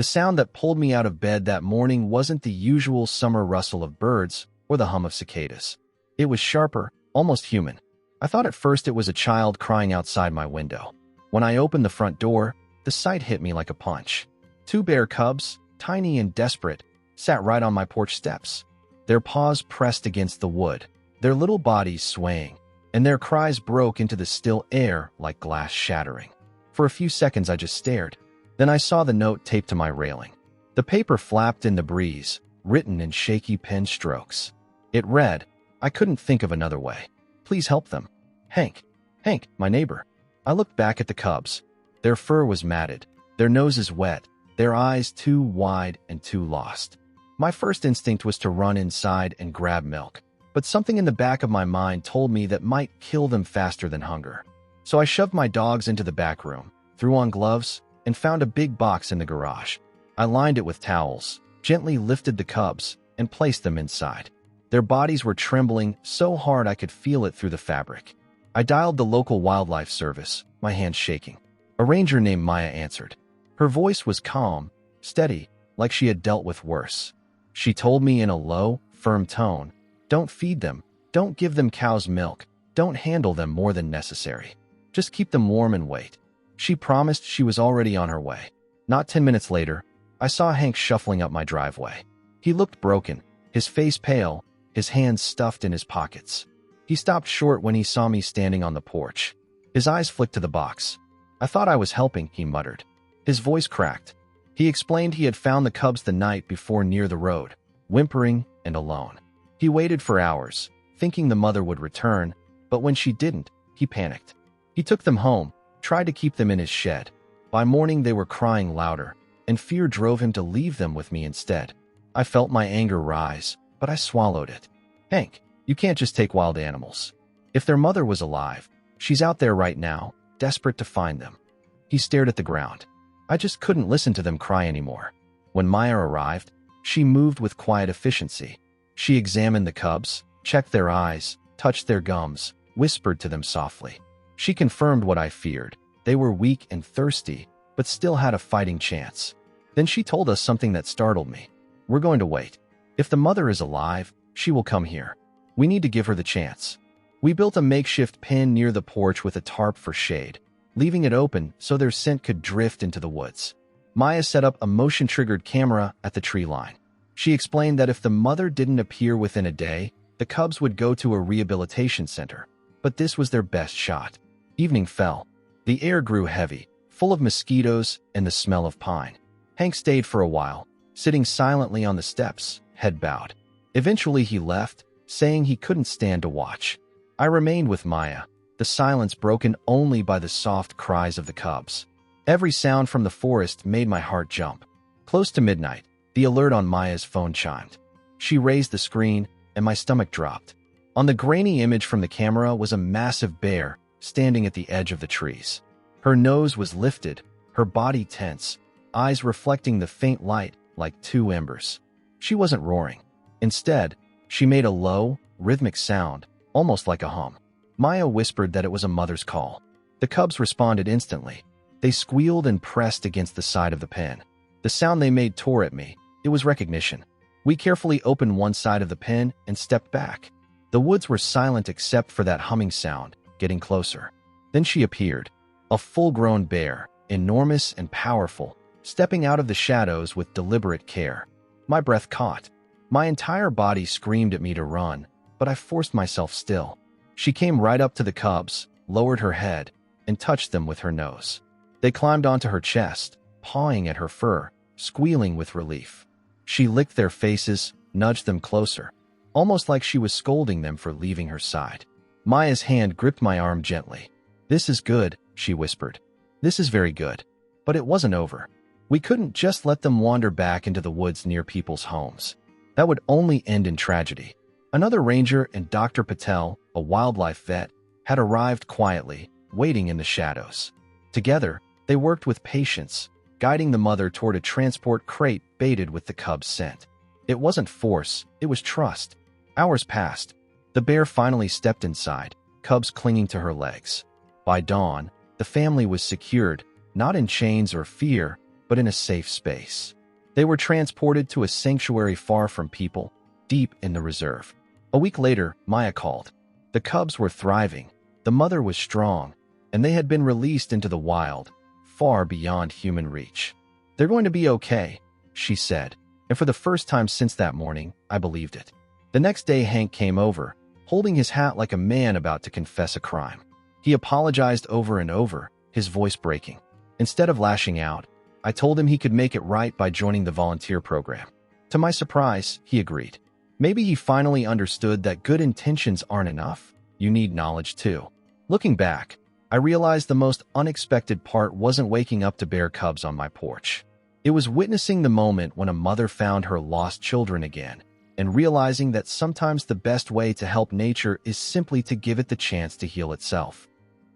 The sound that pulled me out of bed that morning wasn't the usual summer rustle of birds or the hum of cicadas. It was sharper, almost human. I thought at first it was a child crying outside my window. When I opened the front door, the sight hit me like a punch. Two bear cubs, tiny and desperate, sat right on my porch steps. Their paws pressed against the wood, their little bodies swaying, and their cries broke into the still air like glass shattering. For a few seconds I just stared. Then I saw the note taped to my railing. The paper flapped in the breeze, written in shaky pen strokes. It read, "I couldn't think of another way. Please help them. Hank." Hank, my neighbor. I looked back at the cubs. Their fur was matted, their noses wet, their eyes too wide and too lost. My first instinct was to run inside and grab milk, but something in the back of my mind told me that might kill them faster than hunger. So I shoved my dogs into the back room, threw on gloves, and found a big box in the garage. I lined it with towels, gently lifted the cubs, and placed them inside. Their bodies were trembling so hard I could feel it through the fabric. I dialed the local wildlife service, my hands shaking. A ranger named Maya answered. Her voice was calm, steady, like she had dealt with worse. She told me in a low, firm tone, "Don't feed them, don't give them cow's milk, don't handle them more than necessary. Just keep them warm and wait." She promised she was already on her way. Not 10 minutes later, I saw Hank shuffling up my driveway. He looked broken, his face pale, his hands stuffed in his pockets. He stopped short when he saw me standing on the porch. His eyes flicked to the box. "I thought I was helping," he muttered. His voice cracked. He explained he had found the cubs the night before near the road, whimpering and alone. He waited for hours, thinking the mother would return, but when she didn't, he panicked. He took them home, tried to keep them in his shed. By morning they were crying louder, and fear drove him to leave them with me instead. I felt my anger rise, but I swallowed it. "Hank, you can't just take wild animals. If their mother was alive, she's out there right now, desperate to find them." He stared at the ground. I just couldn't listen to them cry anymore. When Maya arrived, she moved with quiet efficiency. She examined the cubs, checked their eyes, touched their gums, whispered to them softly. She confirmed what I feared. They were weak and thirsty, but still had a fighting chance. Then she told us something that startled me. "We're going to wait. If the mother is alive, she will come here. We need to give her the chance." We built a makeshift pen near the porch with a tarp for shade, leaving it open so their scent could drift into the woods. Maya set up a motion-triggered camera at the tree line. She explained that if the mother didn't appear within a day, the cubs would go to a rehabilitation center. But this was their best shot. Evening fell. The air grew heavy, full of mosquitoes and the smell of pine. Hank stayed for a while, sitting silently on the steps, head bowed. Eventually he left, saying he couldn't stand to watch. I remained with Maya, the silence broken only by the soft cries of the cubs. Every sound from the forest made my heart jump. Close to midnight, the alert on Maya's phone chimed. She raised the screen, and my stomach dropped. On the grainy image from the camera was a massive bear standing at the edge of the trees. Her nose was lifted, her body tense, eyes reflecting the faint light like two embers. She wasn't roaring. Instead, she made a low, rhythmic sound, almost like a hum. Maya whispered that it was a mother's call. The cubs responded instantly. They squealed and pressed against the side of the pen. The sound they made tore at me. It was recognition. We carefully opened one side of the pen and stepped back. The woods were silent except for that humming sound, getting closer. Then she appeared, a full-grown bear, enormous and powerful, stepping out of the shadows with deliberate care. My breath caught. My entire body screamed at me to run, but I forced myself still. She came right up to the cubs, lowered her head, and touched them with her nose. They climbed onto her chest, pawing at her fur, squealing with relief. She licked their faces, nudged them closer, almost like she was scolding them for leaving her side. Maya's hand gripped my arm gently. "This is good," she whispered. "This is very good." But it wasn't over. We couldn't just let them wander back into the woods near people's homes. That would only end in tragedy. Another ranger and Dr. Patel, a wildlife vet, had arrived quietly, waiting in the shadows. Together, they worked with patience, guiding the mother toward a transport crate baited with the cub's scent. It wasn't force, it was trust. Hours passed. The bear finally stepped inside, cubs clinging to her legs. By dawn, the family was secured, not in chains or fear, but in a safe space. They were transported to a sanctuary far from people, deep in the reserve. A week later, Maya called. The cubs were thriving, the mother was strong, and they had been released into the wild, far beyond human reach. "They're going to be okay," she said, and for the first time since that morning, I believed it. The next day, Hank came over, holding his hat like a man about to confess a crime. He apologized over and over, his voice breaking. Instead of lashing out, I told him he could make it right by joining the volunteer program. To my surprise, he agreed. Maybe he finally understood that good intentions aren't enough. You need knowledge too. Looking back, I realized the most unexpected part wasn't waking up to bear cubs on my porch. It was witnessing the moment when a mother found her lost children again, and realizing that sometimes the best way to help nature is simply to give it the chance to heal itself.